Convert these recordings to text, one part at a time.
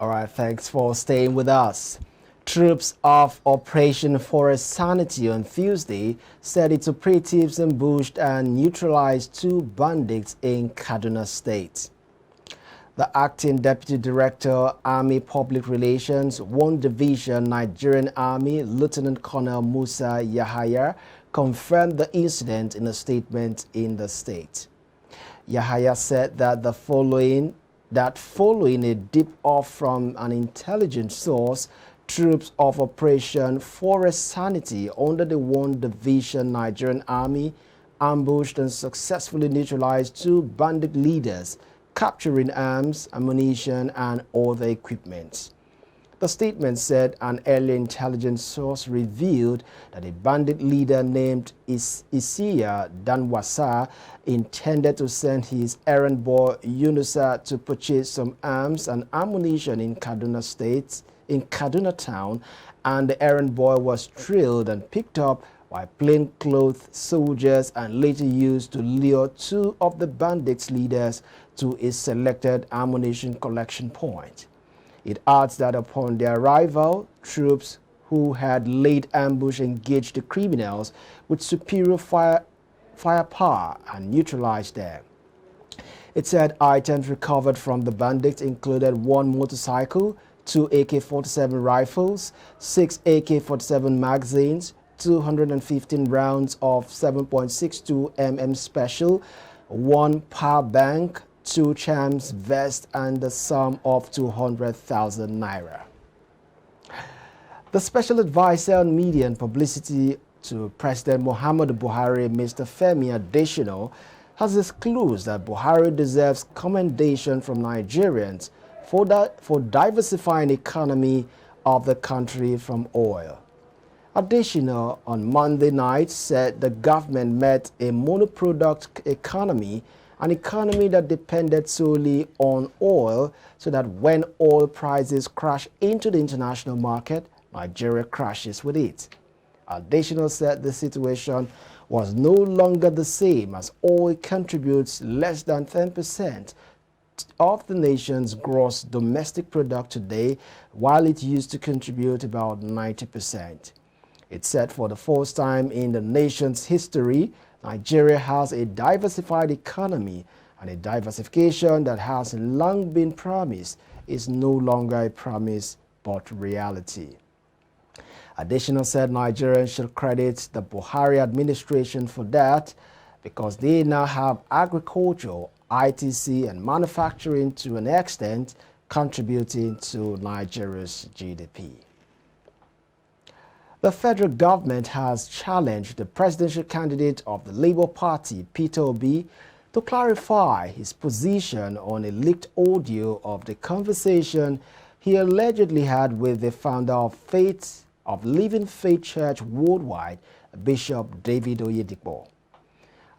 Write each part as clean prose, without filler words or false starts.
All right, thanks for staying with us. Troops of Operation Forest Sanity on Tuesday said its operatives ambushed and neutralized 2 bandits in Kaduna State. The acting Deputy Director, Army Public Relations, 1 Division Nigerian Army, Lt-Col Musa Yahaya, confirmed the incident in a statement in the state. Yahaya said that following a tip-off from an intelligence source, troops of Operation Forest Sanity under the 1 Division Nigerian Army ambushed and successfully neutralized 2 bandit leaders, capturing arms, ammunition, and other equipment. The statement said an early intelligence source revealed that a bandit leader named Isiya Danwasa intended to send his errand boy Yunusa to purchase some arms and ammunition in Kaduna State, in Kaduna town, and the errand boy was trailed and picked up by plainclothes soldiers and later used to lure 2 of the bandits' leaders to a selected ammunition collection point. It adds that upon their arrival, troops who had laid ambush engaged the criminals with superior firepower and neutralized them. It said items recovered from the bandits included 1 motorcycle, 2 AK-47 rifles, 6 AK-47 magazines, 215 rounds of 7.62 mm special, 1 power bank, 2 charms vest, and the sum of 200,000 naira. The special advisor on media and publicity to President Muhammadu Buhari, Mr. Femi Adesina, has disclosed that Buhari deserves commendation from Nigerians for diversifying the economy of the country from oil. Adesina on Monday night said the government met a monoproduct economy, an economy that depended solely on oil, so that when oil prices crash into the international market, Nigeria crashes with it. Adesina said the situation was no longer the same, as oil contributes less than 10% of the nation's gross domestic product today, while it used to contribute about 90%. It said for the first time in the nation's history, Nigeria has a diversified economy, and a diversification that has long been promised is no longer a promise but reality. Adesina said Nigerians should credit the Buhari administration for that, because they now have agriculture, ITC, and manufacturing to an extent contributing to Nigeria's GDP. The federal government has challenged the presidential candidate of the Labour Party, Peter Obi, to clarify his position on a leaked audio of the conversation he allegedly had with the founder of Living Faith Church Worldwide, Bishop David Oyedepo.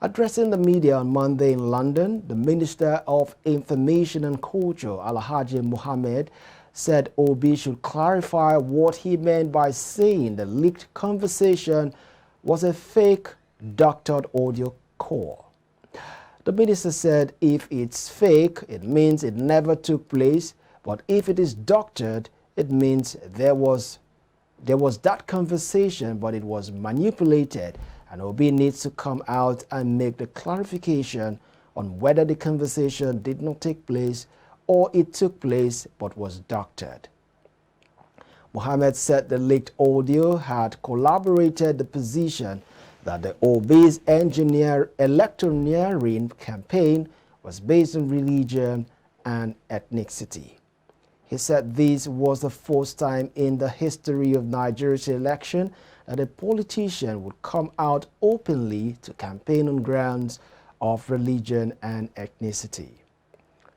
Addressing the media on Monday in London, the Minister of Information and Culture, Alhaji Mohammed, said Obi should clarify what he meant by saying the leaked conversation was a fake, doctored audio call. The minister said if it's fake, it means it never took place, but if it is doctored, it means there was that conversation, but it was manipulated, and Obi needs to come out and make the clarification on whether the conversation did not take place or it took place but was doctored. Mohammed said the leaked audio had corroborated the position that the Obi's electioneering campaign was based on religion and ethnicity. He said this was the first time in the history of Nigeria's election that a politician would come out openly to campaign on grounds of religion and ethnicity.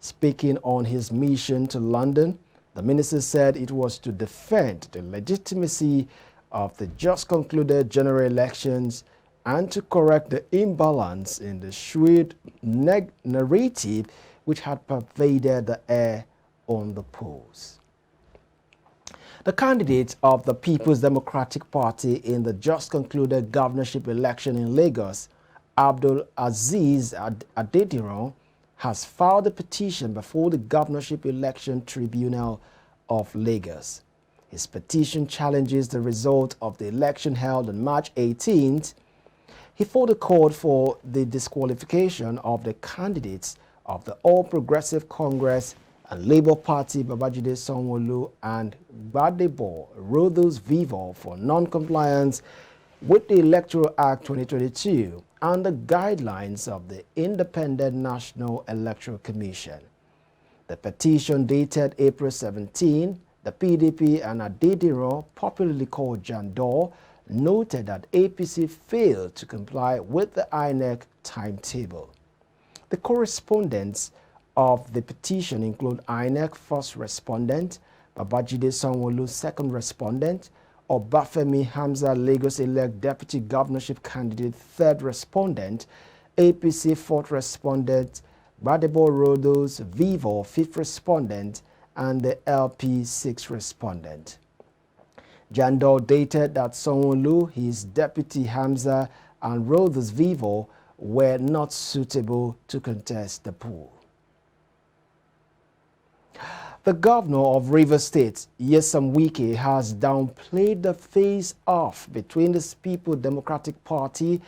Speaking on his mission to London, the minister said it was to defend the legitimacy of the just concluded general elections and to correct the imbalance in the skewed narrative which had pervaded the air on the polls. The candidate of the People's Democratic Party in the just concluded governorship election in Lagos, Abdul Aziz Adediran, has filed a petition before the Governorship Election Tribunal of Lagos. His petition challenges the result of the election held on March 18th. He further called for the disqualification of the candidates of the All Progressive Congress and Labour Party Babajide Sanwo-Olu and Gbadebo Rodos Vivo for non-compliance with the Electoral Act 2022 and the guidelines of the Independent National Electoral Commission. The petition dated April 17, the PDP and Adediro, popularly called Jandor, noted that APC failed to comply with the INEC timetable. The correspondents of the petition include INEC first respondent, Babajide Sanwo-Olu second respondent, Obafemi Hamza Lagos-elect deputy governorship candidate third respondent, APC fourth respondent, Gbadebo Rodos Vivo fifth respondent, and the LP sixth respondent. Jandor dated that Sanwo-Olu, his deputy Hamza, and Rodos Vivo were not suitable to contest the poll. The governor of Rivers State, Nyesom Wike, has downplayed the face-off between the People Democratic Party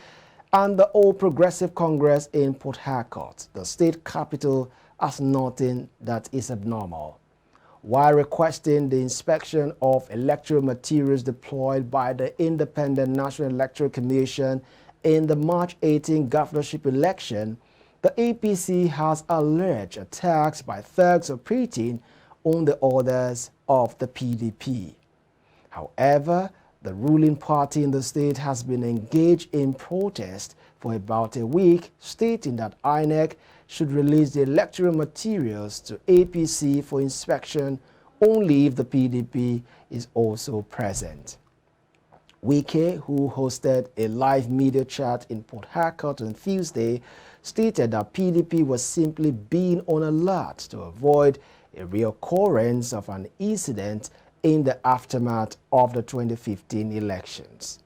and the All Progressive Congress in Port Harcourt, the state capital, as nothing that is abnormal. While requesting the inspection of electoral materials deployed by the Independent National Electoral Commission in the March 18 governorship election, the APC has alleged attacks by thugs operating on the orders of the PDP. However, the ruling party in the state has been engaged in protest for about a week, stating that INEC should release the electoral materials to APC for inspection only if the PDP is also present. Wike, who hosted a live media chat in Port Harcourt on Tuesday, stated that PDP was simply being on alert to avoid a reoccurrence of an incident in the aftermath of the 2015 elections.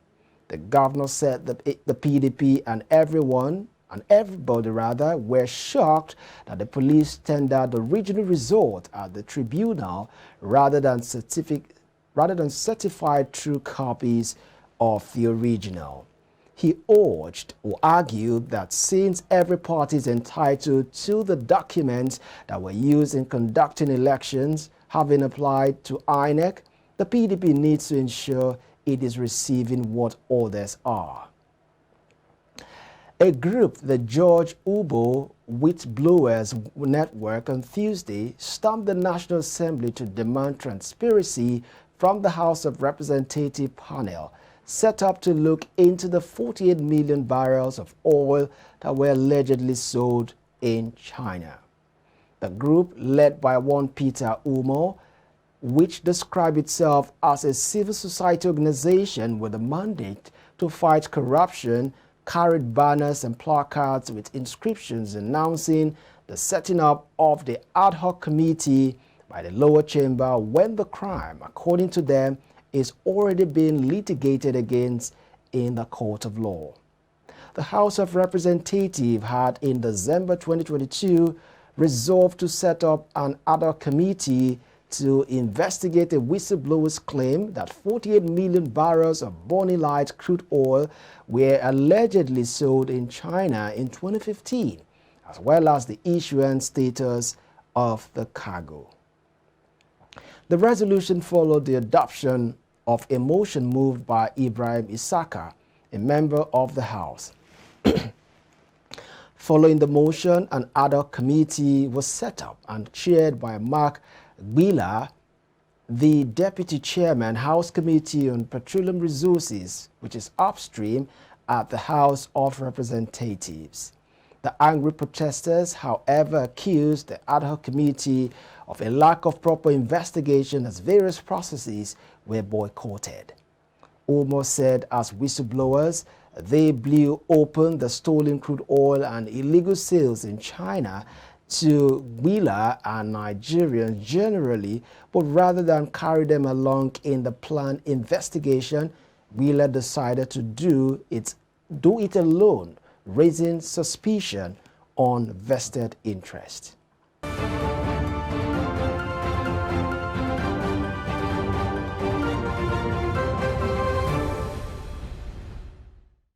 The governor said that the PDP and everybody were shocked that the police tendered the original result at the tribunal rather than certified true copies of the original. He urged or argued that since every party is entitled to the documents that were used in conducting elections, having applied to INEC, the PDP needs to ensure it is receiving what orders are. A group, the George Ubo Whistleblowers Network, on Tuesday stormed the National Assembly to demand transparency from the House of Representatives panel set up to look into the 48 million barrels of oil that were allegedly sold in China. The group, led by one Peter Umo, which described itself as a civil society organization with a mandate to fight corruption, carried banners and placards with inscriptions announcing the setting up of the ad hoc committee by the lower chamber when the crime, according to them, is already being litigated against in the court of law. The House of Representatives had in December 2022 resolved to set up an ad hoc committee to investigate a whistleblower's claim that 48 million barrels of Bonny Light crude oil were allegedly sold in China in 2015, as well as the issuance status of the cargo. The resolution followed the adoption of a motion moved by Ibrahim Isaka, a member of the House. Following the motion, an ad hoc committee was set up and chaired by Mark Gwila, the Deputy Chairman, House Committee on Petroleum Resources, which is upstream at the House of Representatives. The angry protesters, however, accused the ad hoc committee of a lack of proper investigation as various processes were boycotted. Umo said as whistleblowers, they blew open the stolen crude oil and illegal sales in China to Gwila and Nigerians generally, but rather than carry them along in the planned investigation, Gwila decided to do it alone, raising suspicion on vested interest.